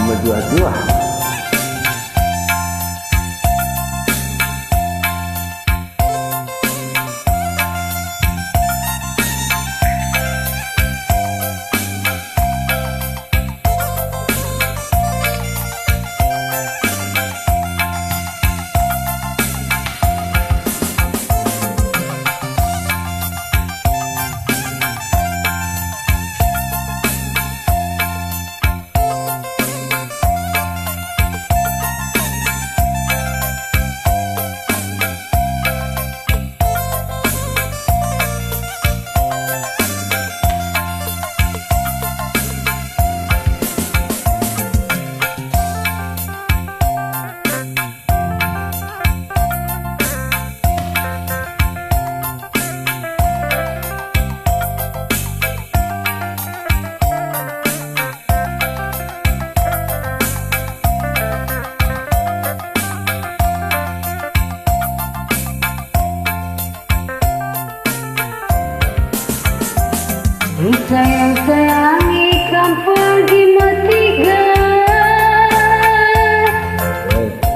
Medua-dua. Sayang-sayangi kampung di matiga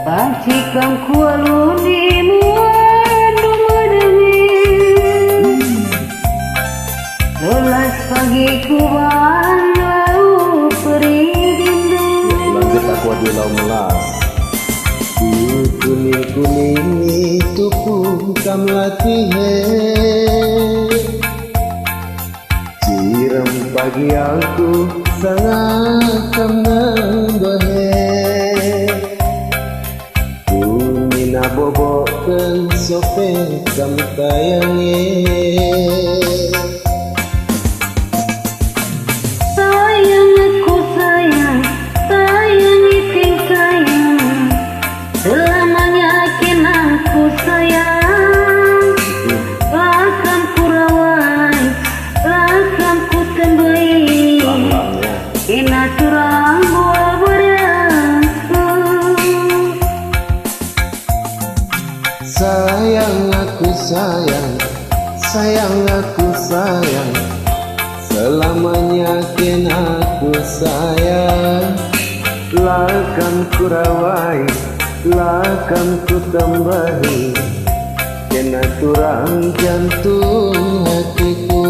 Pancikan kualuni muandu madani Lolas pagi kuban lau perindu Langit aku di lau melas Di kuning-kuning itu pun kam latihe Ciram pagi aku sangat menambahe Kumina bobokan sope kam tayange Sayang aku sayang, sayang iting sayang Selamanya akan aku sayang Akan ku rawai, akan ku temui Kena turang buah berasu Sayang aku sayang, sayang aku sayang Selamanya ken aku sayang Lakam ku rawai, lakam ku tambahi Kena turang jantung hatiku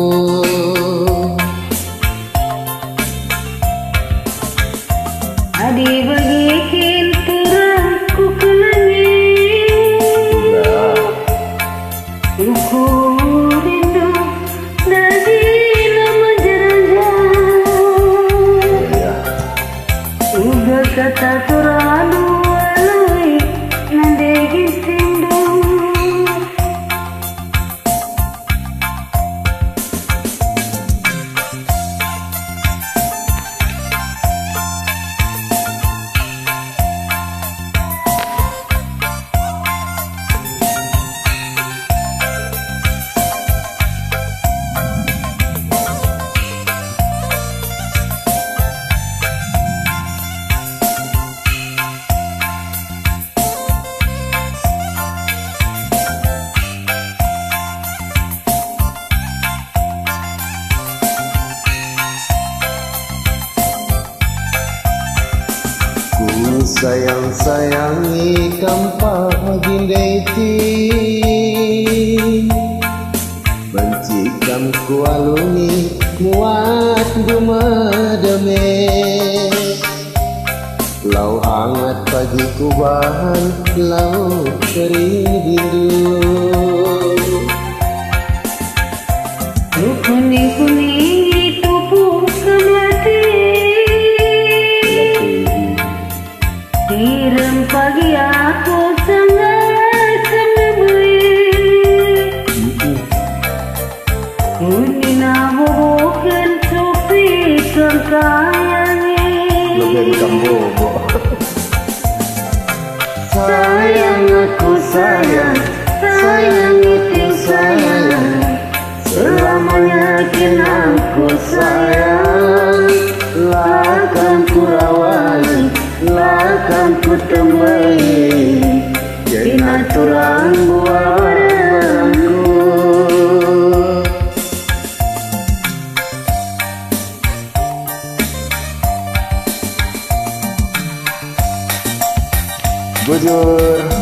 Adi bagikin turang ku ke langit Ku rindu dari nama jerajah Uga kata turanu walui nandegin sindu Ku sayang-sayangi kampa gindeti Bencikam ku aluni muat dumadame Lau hangat pagi ku bahan lau kerindu Kuning-kuning itu bukan mati Kirim pagi aku sangat senebui Kunina bukan supi sertayangi Lebih kambobo Sayang aku sayang, sayang itu sayang Selamanya kin aku sayang Lakam ku rawai, lakam ku temui Kena turang buah barangku Bujur